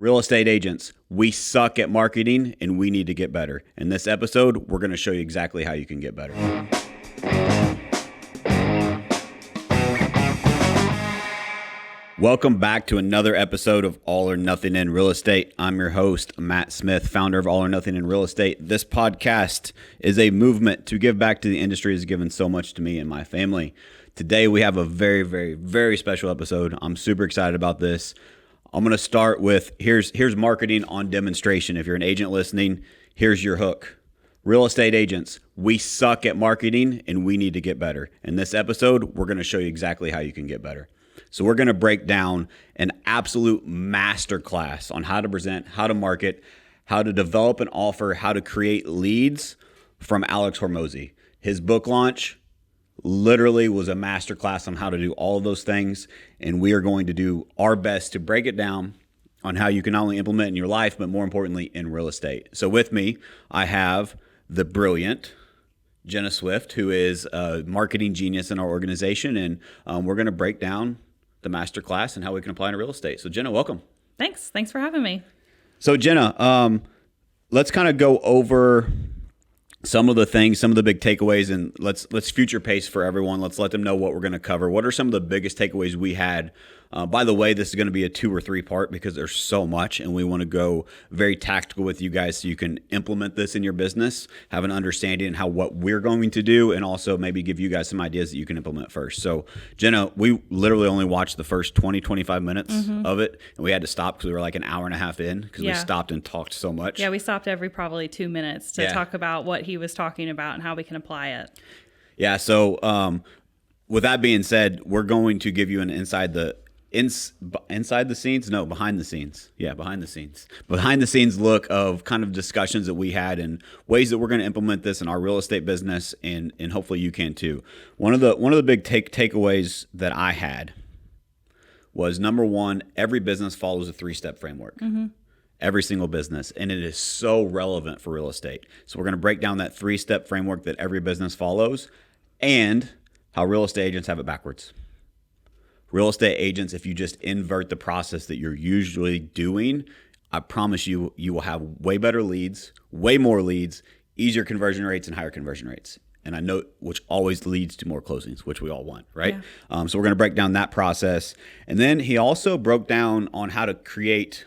Real estate agents, we suck at marketing and we need to get better. In this episode, we're going to show you exactly how you can get better. Welcome back to another episode of All or Nothing in Real Estate. I'm your host, Matt Smith, founder of All or Nothing in Real Estate. This podcast is a movement to give back to the industry that's given so much to me and my family. Today, we have a very, very, very special episode. I'm super excited about this. I'm going to start with here's marketing on demonstration. If you're an agent listening, here's your hook. Real estate agents, we suck at marketing and we need to get better. In this episode, we're going to show you exactly how you can get better. So we're going to break down an absolute masterclass on how to present, how to market, how to develop an offer, how to create leads from Alex Hormozi. His book launch literally was a masterclass on how to do all of those things. And we are going to do our best to break it down on how you can not only implement in your life, but more importantly, in real estate. So with me, I have the brilliant Jenna Swift, who is a marketing genius in our organization. And we're going to break down the masterclass and how we can apply it in real estate. So Jenna, welcome. Thanks for having me. So Jenna, let's kind of go over some of the things, some of the big takeaways, and let's future pace for everyone. Let's let them know what we're going to cover. What are some of the biggest takeaways we had? By the way, this is going to be a 2 or 3 part because there's so much, and we want to go very tactical with you guys so you can implement this in your business, have an understanding how what we're going to do, and also maybe give you guys some ideas that you can implement first. So Jenna, we literally only watched the first 20, 25 minutes of it, and we had to stop because we were like an hour and a half in because we stopped and talked so much. Yeah, we stopped every probably 2 minutes to talk about what he was talking about and how we can apply it. Yeah, so with that being said, we're going to give you an behind the scenes look of kind of discussions that we had and ways that we're going to implement this in our real estate business, and hopefully you can too. One of the big takeaways that I had was, number one, every business follows a 3-step framework. Every single business, and it is so relevant for real estate. So we're going to break down that 3-step framework that every business follows and how real estate agents have it backwards. Real estate agents, if you just invert the process that you're usually doing, I promise you, you will have way better leads, way more leads, easier conversion rates, and higher conversion rates. And I know which always leads to more closings, which we all want, right? Yeah. So we're going to break down that process. And then he also broke down on how to create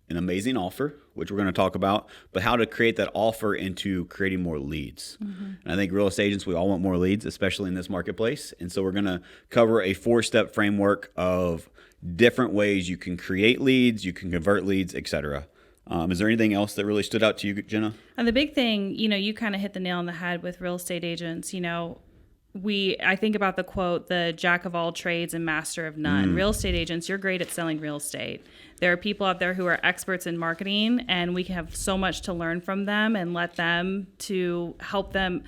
an amazing offer, which we're going to talk about, but how to create that offer into creating more leads. And I think real estate agents, we all want more leads, especially in this marketplace. And so we're going to cover a 4-step framework of different ways you can create leads, you can convert leads, etc. Is there anything else that really stood out to you, Jenna? And the big thing, you kind of hit the nail on the head with real estate agents. I think about the quote, the jack of all trades and master of none. Real estate agents, you're great at selling real estate. There are people out there who are experts in marketing, and we can have so much to learn from them and let them to help them,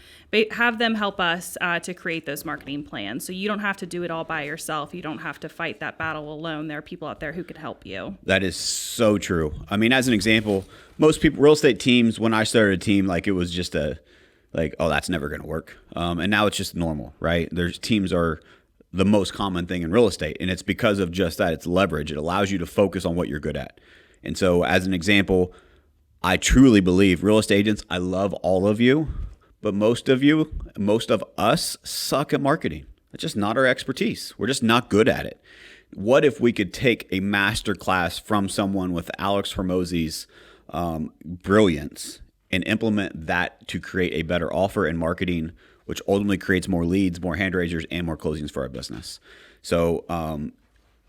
have them help us to create those marketing plans. So you don't have to do it all by yourself. You don't have to fight that battle alone. There are people out there who could help you. That is so true. I mean, as an example, most people, real estate teams, when I started a team, it was just oh, that's never going to work. And now it's just normal, right? Teams are the most common thing in real estate. And it's because of just that. It's leverage. It allows you to focus on what you're good at. And so as an example, I truly believe real estate agents, I love all of you, but most of us suck at marketing. It's just not our expertise. We're just not good at it. What if we could take a master class from someone with Alex Hormozi's brilliance and implement that to create a better offer in marketing, which ultimately creates more leads, more hand raisers, and more closings for our business. So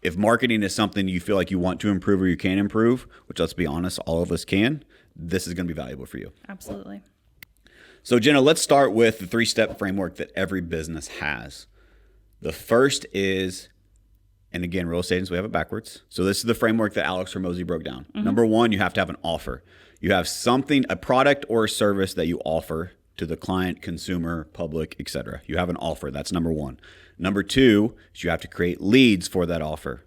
if marketing is something you feel like you want to improve or you can improve, which let's be honest, all of us can, this is going to be valuable for you. Absolutely. So Jenna, let's start with the 3-step framework that every business has. The first is, and again, real estate agents, we have it backwards. So this is the framework that Alex Hormozi broke down. Number one, you have to have an offer. You have something, a product or a service that you offer to the client, consumer, public, etc. You have an offer. That's number one. Number two is you have to create leads for that offer.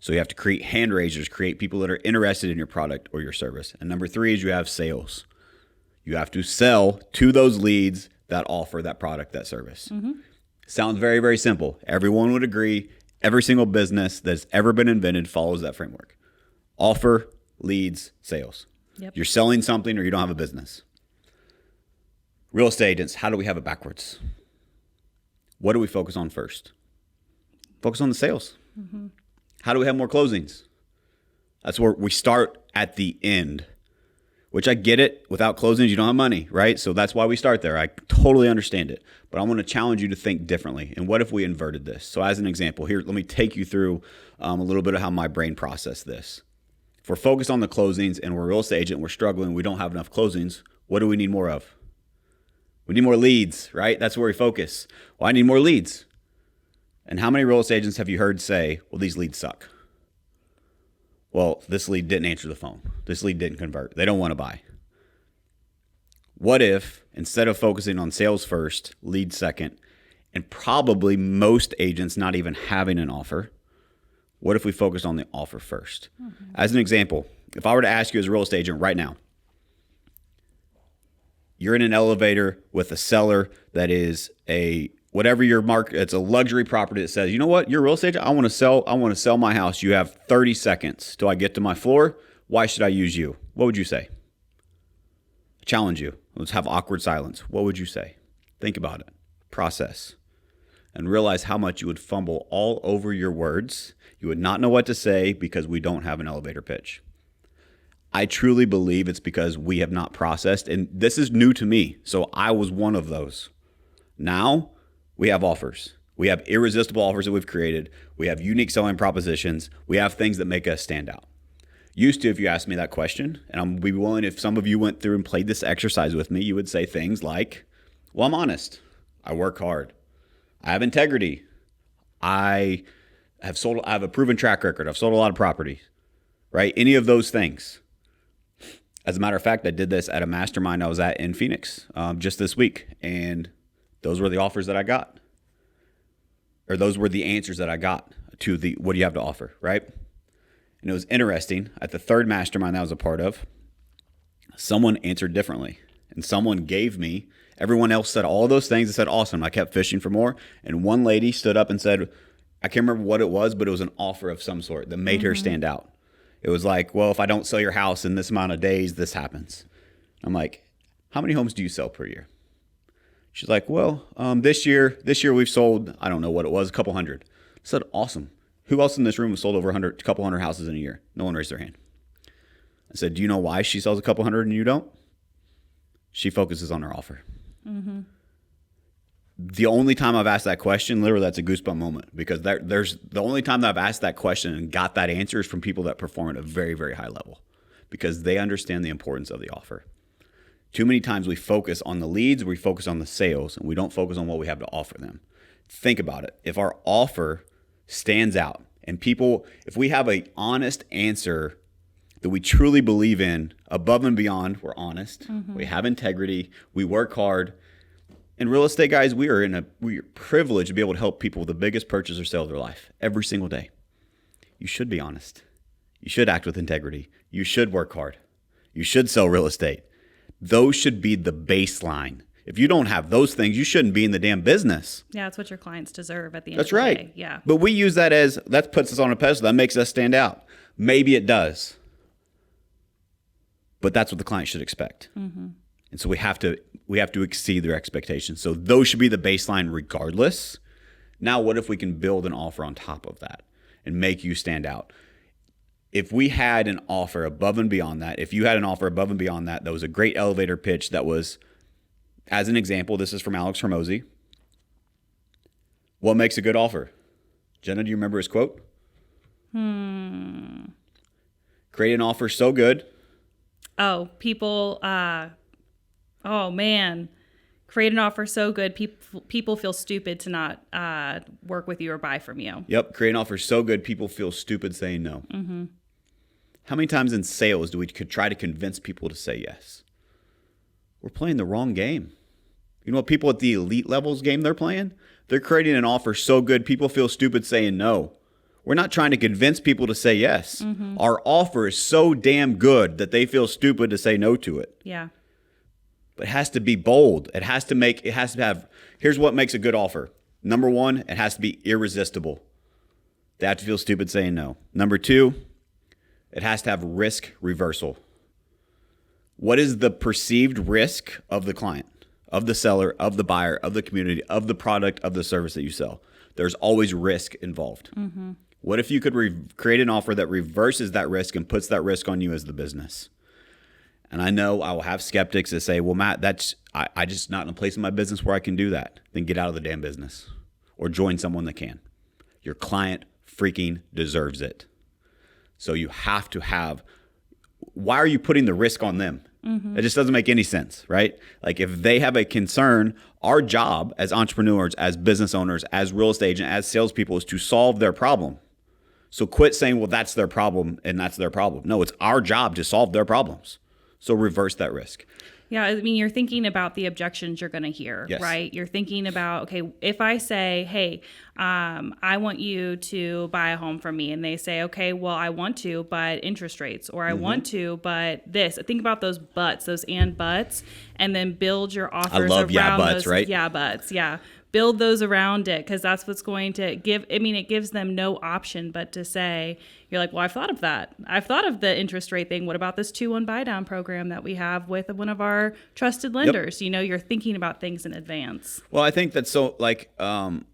So you have to create hand raisers, create people that are interested in your product or your service. And number three is you have sales. You have to sell to those leads that offer that product, that service. Sounds very, very simple. Everyone would agree. Every single business that's ever been invented follows that framework. Offer, leads, sales. Yep. You're selling something or you don't have a business. Real estate agents, how do we have it backwards? What do we focus on first? Focus on the sales. Mm-hmm. How do we have more closings? That's where we start at the end, which I get it. Without closings, you don't have money, right? So that's why we start there. I totally understand it. But I want to challenge you to think differently. And what if we inverted this? So as an example, here, let me take you through a little bit of how my brain processed this. If we're focused on the closings and we're a real estate agent, we're struggling, we don't have enough closings, what do we need more of? We need more leads, right? That's where we focus. Well, I need more leads. And how many real estate agents have you heard say, well, these leads suck? Well, this lead didn't answer the phone. This lead didn't convert. They don't want to buy. What if, instead of focusing on sales first, lead second, and probably most agents not even having an offer, what if we focused on the offer first? Mm-hmm. As an example, if I were to ask you as a real estate agent right now, you're in an elevator with a seller that is a whatever your market, it's a luxury property that says, you know what, you're a real estate agent, I want to sell my house. You have 30 seconds till I get to my floor. Why should I use you? What would you say? Challenge you. Let's have awkward silence. What would you say? Think about it. Process. And realize how much you would fumble all over your words. You would not know what to say because we don't have an elevator pitch. I truly believe it's because we have not processed, and this is new to me. So I was one of those. Now we have offers. We have irresistible offers that we've created. We have unique selling propositions. We have things that make us stand out. Used to, if you asked me that question, and I'm be willing, if some of you went through and played this exercise with me, you would say things like, well, I'm honest. I work hard. I have integrity. I have a proven track record. I've sold a lot of property, right? Any of those things. As a matter of fact, I did this at a mastermind I was at in Phoenix just this week. And those were the offers that I got. Or those were the answers that I got to the, what do you have to offer, right? And it was interesting. At the third mastermind that I was a part of, someone answered differently. And someone gave me, everyone else said all those things. I said, awesome. I kept fishing for more. And one lady stood up and said, I can't remember what it was, but it was an offer of some sort that made her stand out. It was like, well, if I don't sell your house in this amount of days, this happens. I'm like, how many homes do you sell per year? She's like, well, this year we've sold, I don't know what it was, a couple hundred. I said, awesome. Who else in this room has sold over a couple hundred houses in a year? No one raised their hand. I said, do you know why she sells a couple hundred and you don't? She focuses on her offer. Mm-hmm. The only time I've asked that question, literally that's a goosebump moment, because there's the only time that I've asked that question and got that answer is from people that perform at a very, very high level, because they understand the importance of the offer. Too many times we focus on the leads, we focus on the sales, and we don't focus on what we have to offer them. Think about it. If our offer stands out and if we have an honest answer that we truly believe in, above and beyond, we're honest, we have integrity, we work hard. In real estate, guys, we are privileged to be able to help people with the biggest purchase or sale of their life every single day. You should be honest. You should act with integrity. You should work hard. You should sell real estate. Those should be the baseline. If you don't have those things, you shouldn't be in the damn business. Yeah, that's what your clients deserve at the end That's of the right. day. Yeah. But we use that that puts us on a pedestal. That makes us stand out. Maybe it does. But that's what the client should expect. Mm-hmm. And so we have to exceed their expectations. So those should be the baseline regardless. Now, what if we can build an offer on top of that and make you stand out? If we had an offer above and beyond that, if you had an offer above and beyond that, that was a great elevator pitch that was, as an example, this is from Alex Hormozi. What makes a good offer? Jenna, do you remember his quote? Create an offer so good. Oh, people, oh man, create an offer so good people feel stupid to not work with you or buy from you. Yep, create an offer so good people feel stupid saying no. Mm-hmm. How many times in sales do we try to convince people to say yes? We're playing the wrong game. You know what people at the elite levels game they're playing? They're creating an offer so good people feel stupid saying no. We're not trying to convince people to say yes. Mm-hmm. Our offer is so damn good that they feel stupid to say no to it. Yeah. But it has to be bold. It has to have, here's what makes a good offer. Number one, it has to be irresistible. They have to feel stupid saying no. Number two, It has to have risk reversal. What is the perceived risk of the client, of the seller, of the buyer, of the community, of the product, of the service that you sell? There's always risk involved. Mm-hmm. What if you could create an offer that reverses that risk and puts that risk on you as the business? And I know I will have skeptics that say, well, Matt, I just not in a place in my business where I can do that. Then get out of the damn business or join someone that can. Your client freaking deserves it. So you have to have, why are you putting the risk on them? Mm-hmm. It just doesn't make any sense, right? Like if they have a concern, our job as entrepreneurs, as business owners, as real estate agents, as salespeople is to solve their problem. So quit saying, well, that's their problem and that's their problem. No, it's our job to solve their problems. So reverse that risk. Yeah, I mean, you're thinking about the objections you're going to hear, yes. Right? You're thinking about, okay, if I say, hey, I want you to buy a home from me, and they say, okay, well, I want to, but interest rates, or I want to, but this. Think about those buts, those and buts, and then build your offers around those. I love yeah buts, right? Yeah buts, yeah. Build those around it, because that's what's going to give, I mean, it gives them no option but to say, you're like, well, I've thought of that. I've thought of the interest rate thing. What about this 2-1 buy down program that we have with one of our trusted lenders? Yep. You know, you're thinking about things in advance. Well, I think that's so like, one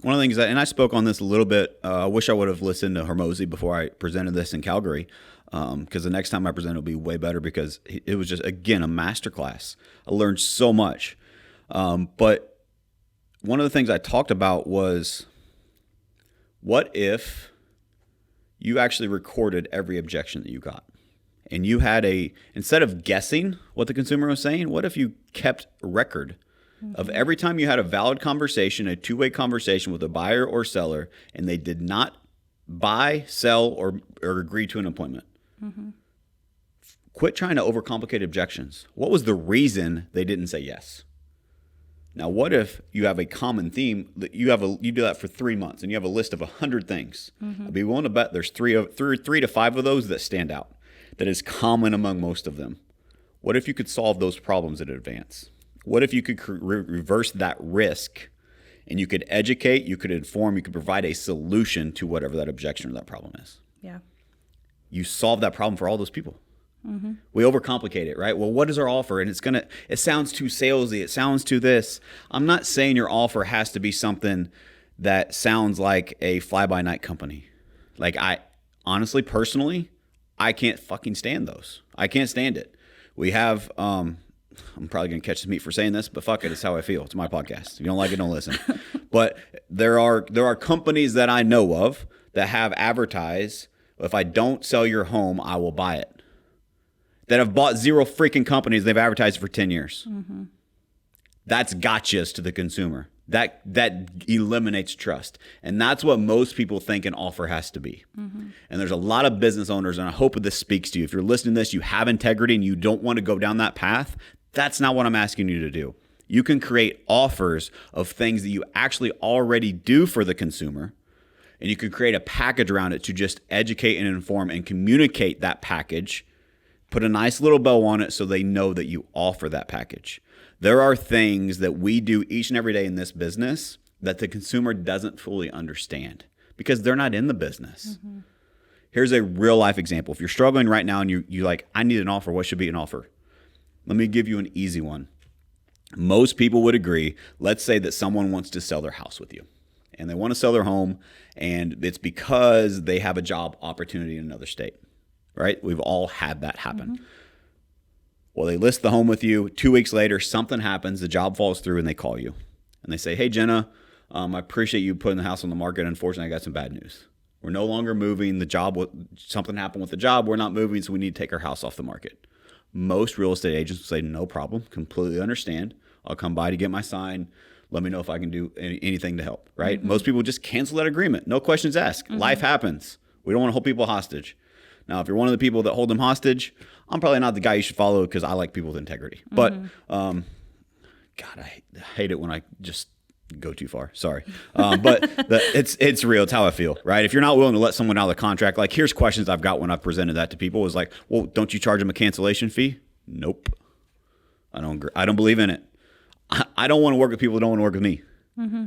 of the things that, and I spoke on this a little bit, I wish I would have listened to Hormozi before I presented this in Calgary, because the next time I present it will be way better, because it was just, again, a masterclass. I learned so much. But one of the things I talked about was, what if you actually recorded every objection that you got? And you had instead of guessing what the consumer was saying, what if you kept a record of every time you had a valid conversation, a two-way conversation with a buyer or seller, and they did not buy, sell, or agree to an appointment? Mm-hmm. Quit trying to overcomplicate objections. What was the reason they didn't say yes? Now, what if you have a common theme that you do that for 3 months and you have a list of 100 things? Mm-hmm. I'd be willing to bet there's three to five of those that stand out, that is common among most of them. What if you could solve those problems in advance? What if you could reverse that risk, and you could educate, you could inform, you could provide a solution to whatever that objection or that problem is? Yeah. You solve that problem for all those people. Mm-hmm. We overcomplicate it, right? Well, what is our offer? And it sounds too salesy. It sounds too this. I'm not saying your offer has to be something that sounds like a fly-by-night company. Like honestly, personally, I can't fucking stand those. I can't stand it. We have, I'm probably going to catch some heat for saying this, but fuck it. It's how I feel. It's my podcast. If you don't like it, don't listen. But there are companies that I know of that have advertised, if I don't sell your home, I will buy it. That have bought zero freaking companies. They've advertised for 10 years. Mm-hmm. That's gotchas to the consumer. That eliminates trust. And that's what most people think an offer has to be. Mm-hmm. And there's a lot of business owners, and I hope this speaks to you. If you're listening to this, you have integrity and you don't want to go down that path, that's not what I'm asking you to do. You can create offers of things that you actually already do for the consumer, and you can create a package around it to just educate and inform and communicate that package. Put a nice little bow on it so they know that you offer that package. There are things that we do each and every day in this business that the consumer doesn't fully understand because they're not in the business. Mm-hmm. Here's a real life example. If you're struggling right now and you're like, I need an offer, what should be an offer? Let me give you an easy one. Most people would agree, let's say that someone wants to sell their house with you and they want to sell their home, and it's because they have a job opportunity in another state. Right? We've all had that happen. Mm-hmm. Well, they list the home with you. 2 weeks later, something happens. The job falls through and they call you. And they say, hey, Jenna, I appreciate you putting the house on the market. Unfortunately, I got some bad news. We're no longer moving. Something happened with the job. We're not moving, so we need to take our house off the market. Most real estate agents will say, no problem. Completely understand. I'll come by to get my sign. Let me know if I can do anything to help. Right? Mm-hmm. Most people just cancel that agreement. No questions asked. Mm-hmm. Life happens. We don't want to hold people hostage. Now, if you're one of the people that hold them hostage, I'm probably not the guy you should follow because I like people with integrity. Mm-hmm. But, God, I hate it when I just go too far. Sorry. But it's real. It's how I feel, right? If you're not willing to let someone out of the contract, like here's questions I've got when I've presented that to people is like, well, don't you charge them a cancellation fee? Nope. I don't believe in it. I don't want to work with people who don't want to work with me. Mm-hmm.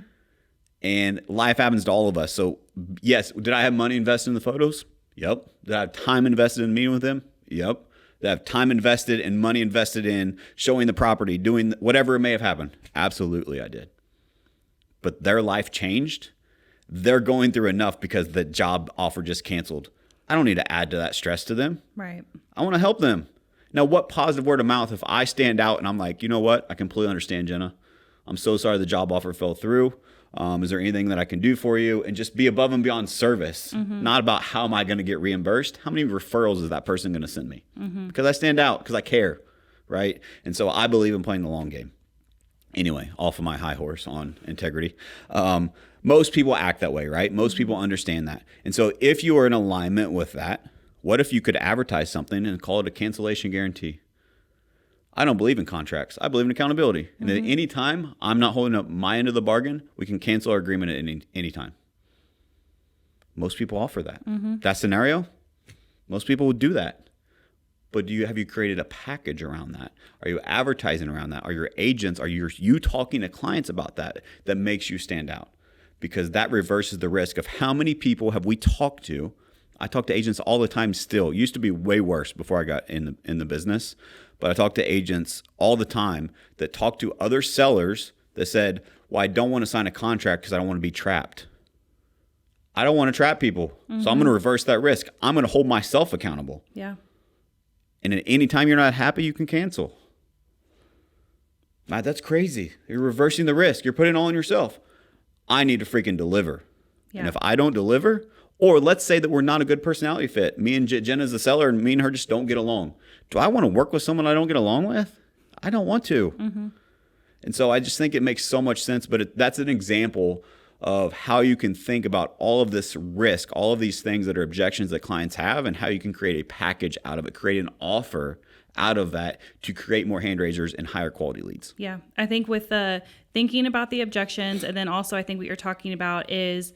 And life happens to all of us. So, yes, did I have money invested in the photos? Yep. Did I have time invested in meeting with them? Yep. Did I have time invested and money invested in showing the property, doing whatever it may have happened? Absolutely, I did. But their life changed. They're going through enough because the job offer just canceled. I don't need to add to that stress to them. Right. I want to help them. Now, what positive word of mouth if I stand out and I'm like, you know what? I completely understand, Jenna. I'm so sorry the job offer fell through. Is there anything that I can do for you? And just be above and beyond service, not about how am I going to get reimbursed. How many referrals is that person going to send me? Because I stand out, because I care, right? And so I believe in playing the long game. Anyway, off of my high horse on integrity. Most people act that way, right? Most people understand that. And so if you are in alignment with that, what if you could advertise something and call it a cancellation guarantee? I don't believe in contracts. I believe in accountability. And at any time I'm not holding up my end of the bargain, we can cancel our agreement at any time. Most people offer that. That scenario, most people would do that. But have you created a package around that? Are you advertising around that? Are your agents, are you talking to clients about that makes you stand out? Because that reverses the risk of how many people have we talked to. I talk to agents all the time still. It used to be way worse before I got in the business. But I talk to agents all the time that talk to other sellers that said, well, I don't want to sign a contract because I don't want to be trapped. I don't want to trap people. So I'm going to reverse that risk. I'm going to hold myself accountable. Yeah. And at any time you're not happy, you can cancel. Matt, that's crazy. You're reversing the risk. You're putting it all on yourself. I need to freaking deliver. Yeah. And if I don't deliver, or let's say that we're not a good personality fit. Me and Jenna's the seller and me and her just don't get along. Do I want to work with someone I don't get along with? I don't want to. And so I just think it makes so much sense. But that's an example of how you can think about all of this risk, all of these things that are objections that clients have, and how you can create a package out of it, create an offer out of that to create more hand raisers and higher quality leads. Yeah. I think with the thinking about the objections, and then also I think what you're talking about is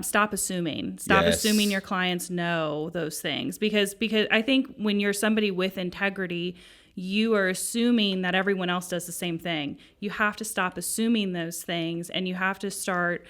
stop assuming. Stop assuming your clients know those things. Because I think when you're somebody with integrity, you are assuming that everyone else does the same thing. You have to stop assuming those things, and you have to start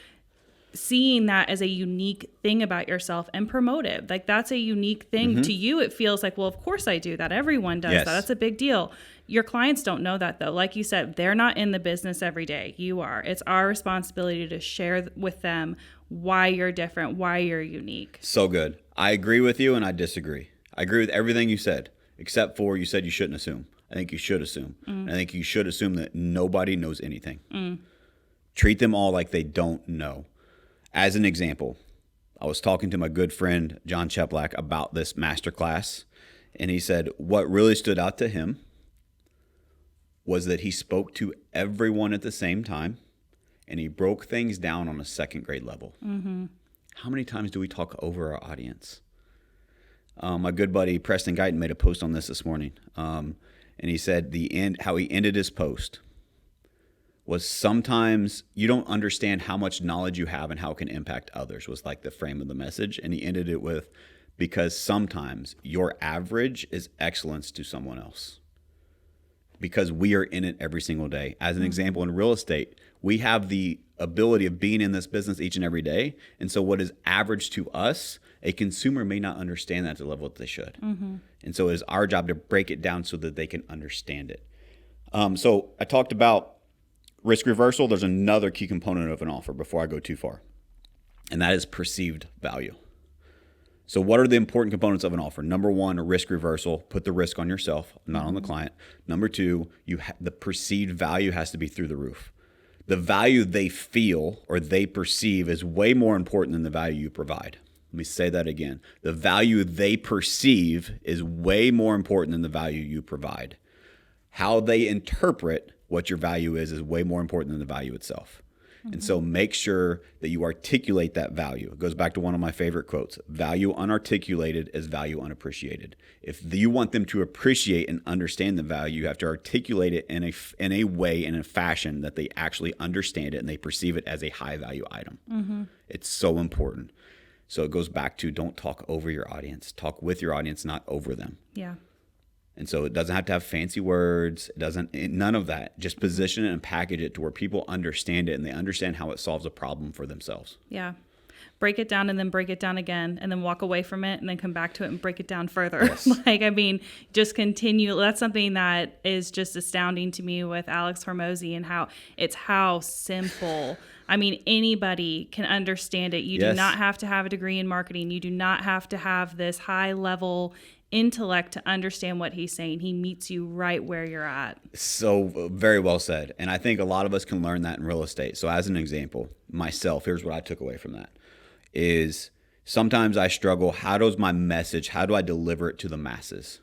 seeing that as a unique thing about yourself and promote it. Like, that's a unique thing to you. It feels like, well, of course I do that. Everyone does that. That's a big deal. Your clients don't know that, though. Like you said, they're not in the business every day. You are. It's our responsibility to share with them why you're different, why you're unique. So good. I agree with you and I disagree. I agree with everything you said, except for you said you shouldn't assume. I think you should assume. I think you should assume that nobody knows anything. Treat them all like they don't know. As an example, I was talking to my good friend, John Cheplack, about this masterclass, and he said what really stood out to him was that he spoke to everyone at the same time, and he broke things down on a second grade level. How many times do we talk over our audience? My good buddy Preston Guyton made a post on this morning, and he said how he ended his post was sometimes you don't understand how much knowledge you have and how it can impact others, was like the frame of the message. And he ended it with, because sometimes your average is excellence to someone else. Because we are in it every single day. As an example, in real estate, we have the ability of being in this business each and every day. And so what is average to us, a consumer may not understand that to the level that they should. And so it is our job to break it down so that they can understand it. So I talked about risk reversal. There's another key component of an offer before I go too far, and that is perceived value. So what are the important components of an offer? Number one, a risk reversal. Put the risk on yourself, not on the client. Number two, the perceived value has to be through the roof. The value they feel or they perceive is way more important than the value you provide. Let me say that again. The value they perceive is way more important than the value you provide. How they interpret what your value is way more important than the value itself. And so make sure that you articulate that value. It goes back to one of my favorite quotes. Value unarticulated is value unappreciated. If you want them to appreciate and understand the value, you have to articulate it in a way, in a fashion that they actually understand it and they perceive it as a high value item. It's so important. So it goes back to, don't talk over your audience. Talk with your audience, not over them. Yeah. And so it doesn't have to have fancy words. None of that. Just position it and package it to where people understand it and they understand how it solves a problem for themselves. Yeah. break it down and then break it down again and then walk away from it and then come back to it and break it down further. Yes. Just continue. That's something that is just astounding to me with Alex Hormozi and how simple. Anybody can understand it. You do not have to have a degree in marketing. You do not have to have this high level intellect to understand what he's saying. He meets you right where you're at. So very well said. And I think a lot of us can learn that in real estate. So as an example, myself, here's what I took away from that is sometimes I struggle. How do I deliver it to the masses?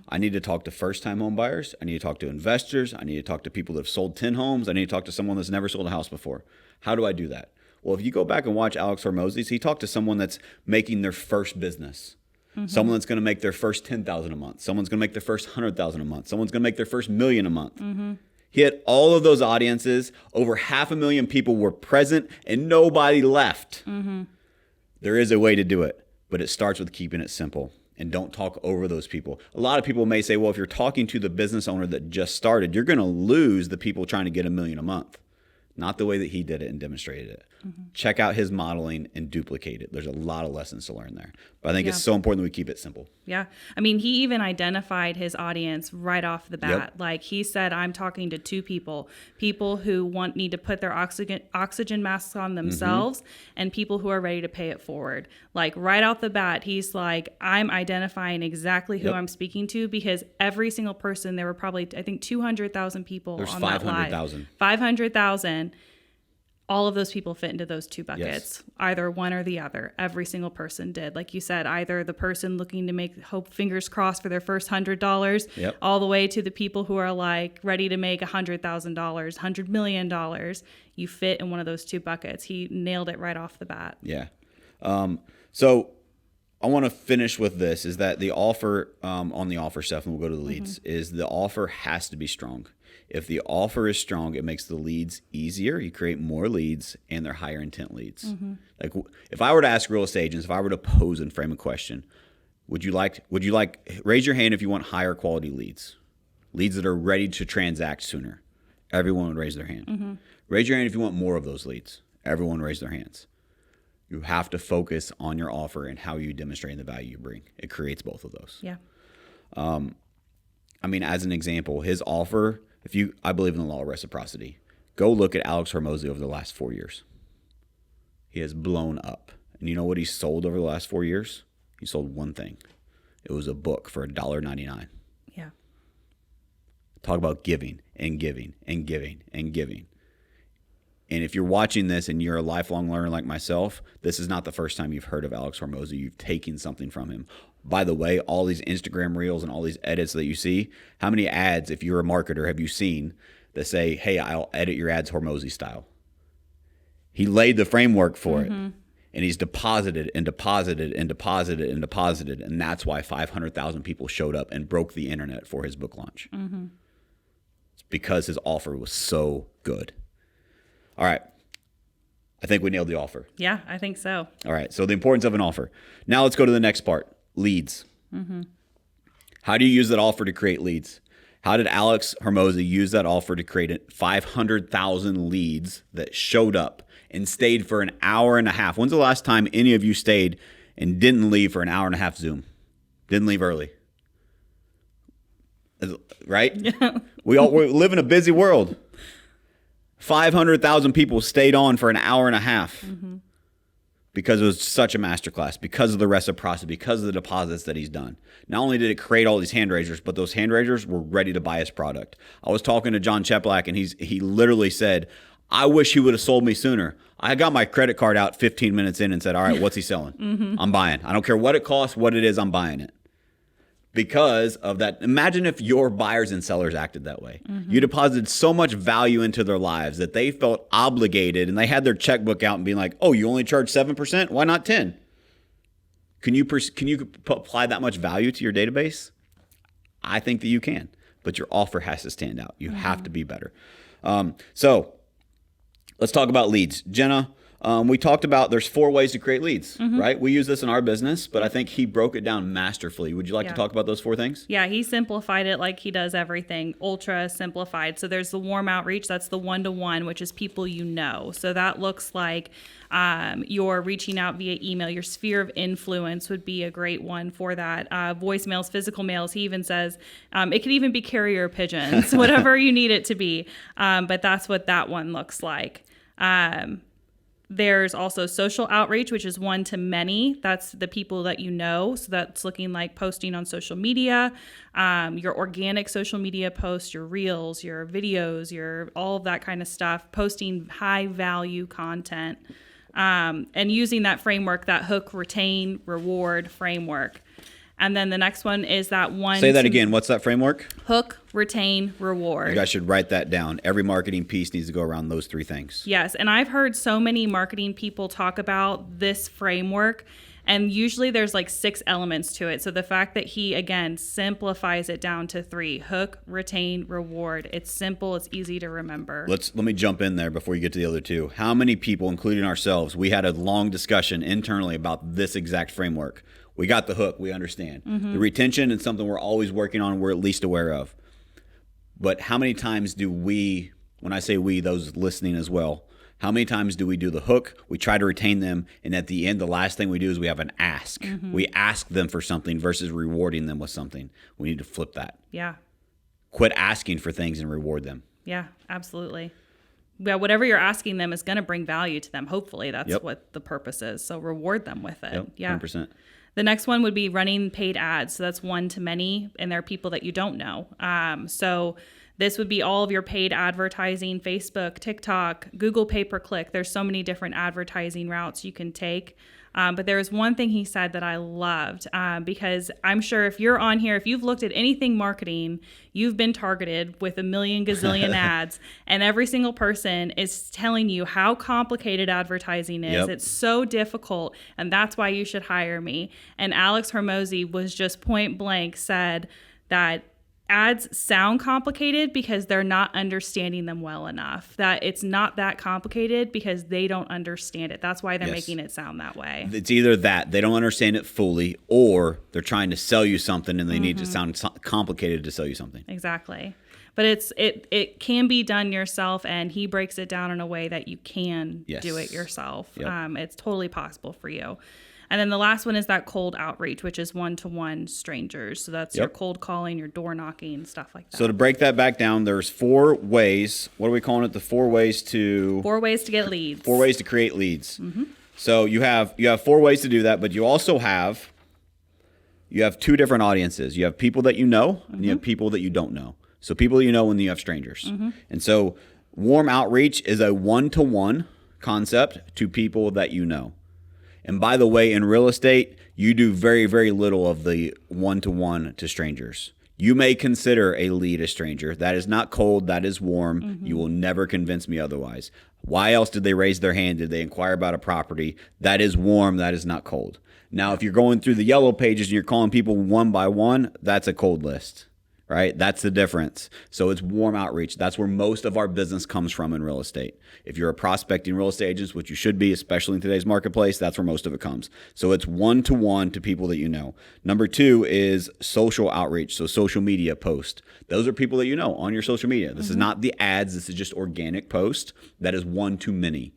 I need to talk to first-time home buyers. I need to talk to investors. I need to talk to people that have sold 10 homes. I need to talk to someone that's never sold a house before. How do I do that? Well, if you go back and watch Alex Hormozi's, he talked to someone that's making their first business. Someone that's going to make their first $10,000 a month. Someone's going to make their first $100,000 a month. Someone's going to make their first $1 million a month. He had all of those audiences. Over 500,000 people were present and nobody left. There is a way to do it, but it starts with keeping it simple. And don't talk over those people. A lot of people may say, well, if you're talking to the business owner that just started, you're going to lose the people trying to get $1 million a month. Not the way that he did it and demonstrated it. Check out his modeling and duplicate it. There's a lot of lessons to learn there. But I think it's so important that we keep it simple. Yeah. He even identified his audience right off the bat. Like he said, I'm talking to two people who need to put their oxygen masks on themselves and people who are ready to pay it forward. Like right off the bat, he's like, I'm identifying exactly who I'm speaking to because every single person, there were probably, I think 200,000 people on that live. 500,000. 500,000. All of those people fit into those two buckets, either one or the other. Every single person did. Like you said, either the person looking to make, fingers crossed for their first $100, all the way to the people who are like ready to make $100,000, $100 million. You fit in one of those two buckets. He nailed it right off the bat. Yeah. So I want to finish with this, is that the offer on the offer stuff, and we'll go to the leads, is the offer has to be strong. If the offer is strong, it makes the leads easier. You create more leads, and they're higher intent leads. Like if I were to ask real estate agents, if I were to pose and frame a question, would you like raise your hand if you want higher quality leads that are ready to transact sooner? Everyone would raise their hand. Raise your hand if you want more of those leads. Everyone would raise their hands. You have to focus on your offer and how you demonstrate the value you bring. It creates both of those. Yeah. As an example, his offer, I believe in the law of reciprocity. Go look at Alex Hormozi over the last 4 years. He has blown up. And you know what he sold over the last 4 years? He sold one thing. It was a book for $1.99. Yeah. Talk about giving and giving and giving and giving. And if you're watching this and you're a lifelong learner like myself, this is not the first time you've heard of Alex Hormozi. You've taken something from him. By the way, all these Instagram reels and all these edits that you see, how many ads, if you're a marketer, have you seen that say, hey, I'll edit your ads Hormozi style? He laid the framework for it, and he's deposited and deposited and deposited and deposited. And that's why 500,000 people showed up and broke the internet for his book launch. It's because his offer was so good. All right. I think we nailed the offer. Yeah, I think so. All right. So the importance of an offer. Now let's go to the next part. Leads. How do you use that offer to create leads? How did Alex Hormozi use that offer to create 500,000 leads that showed up and stayed for an hour and a half? When's the last time any of you stayed and didn't leave for an hour and a half Zoom? Didn't leave early? Right? Yeah. We live in a busy world. 500,000 people stayed on for an hour and a half. Because it was such a masterclass, because of the reciprocity, because of the deposits that he's done. Not only did it create all these hand raisers, but those hand raisers were ready to buy his product. I was talking to John Cheplack, and he literally said, I wish he would have sold me sooner. I got my credit card out 15 minutes in and said, all right, what's he selling? I'm buying. I don't care what it costs, what it is, I'm buying it. Because of that. Imagine if your buyers and sellers acted that way. You deposited so much value into their lives that they felt obligated, and they had their checkbook out and being like, oh, you only charge 7%? Why not 10? Can you apply that much value to your database? I think that you can, but your offer has to stand out. You have to be better. So let's talk about leads. Jenna, We talked about there's 4 ways to create leads, right? We use this in our business, but I think he broke it down masterfully. Would you like to talk about those 4 things? Yeah, he simplified it like he does everything, ultra simplified. So there's the warm outreach. That's the one-to-one, which is people you know. So that looks like you're reaching out via email. Your sphere of influence would be a great one for that. Voicemails, physical mails. He even says it could even be carrier pigeons, whatever you need it to be. But that's what that one looks like. There's also social outreach, which is one to many. That's the people that you know. So that's looking like posting on social media, your organic social media posts, your reels, your videos, your all of that kind of stuff, posting high value content, and using that framework, that hook, retain, reward framework. And then the next one is that one. Say that again. What's that framework? Hook, retain, reward. You guys should write that down. Every marketing piece needs to go around those 3 things. Yes. And I've heard so many marketing people talk about this framework, and usually there's like 6 elements to it. So the fact that he, again, simplifies it down to 3, hook, retain, reward. It's simple. It's easy to remember. Let me jump in there before you get to the other 2. How many people, including ourselves, we had a long discussion internally about this exact framework? We got the hook. We understand. The retention is something we're always working on. We're at least aware of. But how many times do we, when I say we, those listening as well, how many times do we do the hook? We try to retain them. And at the end, the last thing we do is we have an ask. We ask them for something versus rewarding them with something. We need to flip that. Yeah. Quit asking for things and reward them. Yeah, absolutely. Yeah, whatever you're asking them is going to bring value to them. Hopefully, that's what the purpose is. So reward them with it. Yep, 100%. The next one would be running paid ads. So that's one to many, and they're people that you don't know. So this would be all of your paid advertising, Facebook, TikTok, Google pay-per-click. There's so many different advertising routes you can take. But there was one thing he said that I loved, because I'm sure if you're on here, if you've looked at anything marketing, you've been targeted with a million gazillion ads, and every single person is telling you how complicated advertising is. It's so difficult, and that's why you should hire me. And Alex Hormozi was just point blank said that ads sound complicated because they're not understanding them well enough. That it's not that complicated because they don't understand it. That's why they're making it sound that way. It's either that they don't understand it fully, or they're trying to sell you something and they need to sound complicated to sell you something. Exactly. But it can be done yourself, and he breaks it down in a way that you can do it yourself. It's totally possible for you. And then the last one is that cold outreach, which is one-to-one strangers. So that's your cold calling, your door knocking, stuff like that. So to break that back down, there's 4 ways. What are we calling it? The 4 ways to... 4 ways to get leads. 4 ways to create leads. So you have 4 ways to do that, but you also have 2 different audiences. You have people that you know, and you have people that you don't know. So people you know, and you have strangers. And so warm outreach is a one-to-one concept to people that you know. And by the way, in real estate, you do very, very little of the one-to-one to strangers. You may consider a lead a stranger. That is not cold. That is warm. You will never convince me otherwise. Why else did they raise their hand? Did they inquire about a property? That is warm. That is not cold. Now, if you're going through the yellow pages and you're calling people one by one, that's a cold list, right? That's the difference. So it's warm outreach. That's where most of our business comes from in real estate. If you're a prospecting real estate agent, which you should be, especially in today's marketplace, that's where most of it comes. So it's one-to-one to people that you know. Number 2 is social outreach. So social media post. Those are people that you know on your social media. This is not the ads. This is just organic post. That is one to many.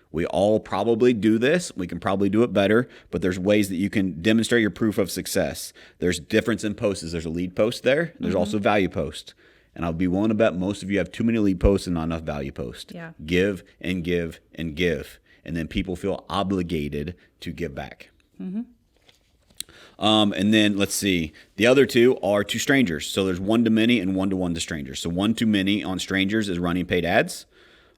We all probably do this. We can probably do it better, but there's ways that you can demonstrate your proof of success. There's difference in posts. There's a lead post there. There's also value post. And I'll be willing to bet most of you have too many lead posts and not enough value posts. Yeah. Give and give and give. And then people feel obligated to give back. And then let's see. The other 2 are to strangers. So there's one to many and one-to-one to strangers. So one to many on strangers is running paid ads,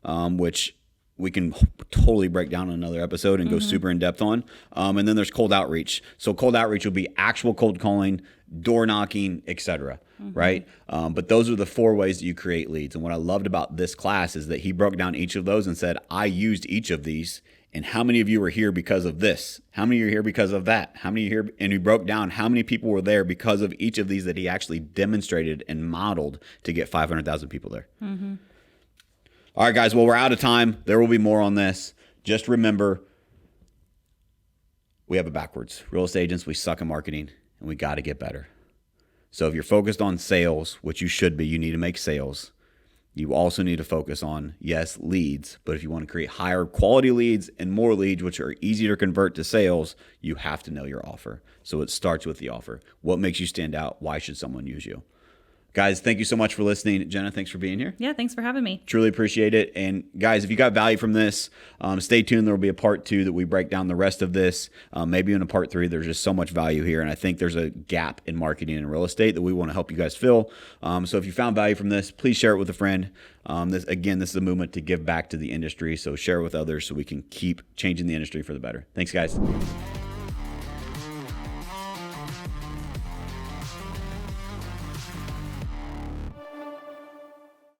which we can totally break down in another episode and go super in depth on. And then there's cold outreach. So cold outreach will be actual cold calling, door knocking, etc. Right? But those are the 4 ways that you create leads. And what I loved about this class is that he broke down each of those and said, I used each of these. And how many of you were here because of this? How many are here because of that? How many are here? And he broke down how many people were there because of each of these that he actually demonstrated and modeled to get 500,000 people there. All right, guys. Well, we're out of time. There will be more on this. just remember, we have it backwards. Real estate agents, we suck at marketing, and we got to get better. So if you're focused on sales, which you should be, you need to make sales. You also need to focus on, yes, leads, but if you want to create higher quality leads and more leads, which are easier to convert to sales, you have to know your offer. So it starts with the offer. What makes you stand out? Why should someone use you? Guys, thank you so much for listening. Jenna, thanks for being here. Yeah, thanks for having me. Truly appreciate it. And guys, if you got value from this, stay tuned. There will be a part 2 that we break down the rest of this. Maybe in a part 3, there's just so much value here. And I think there's a gap in marketing and real estate that we want to help you guys fill. So if you found value from this, please share it with a friend. This is a movement to give back to the industry. So share it with others so we can keep changing the industry for the better. Thanks, guys.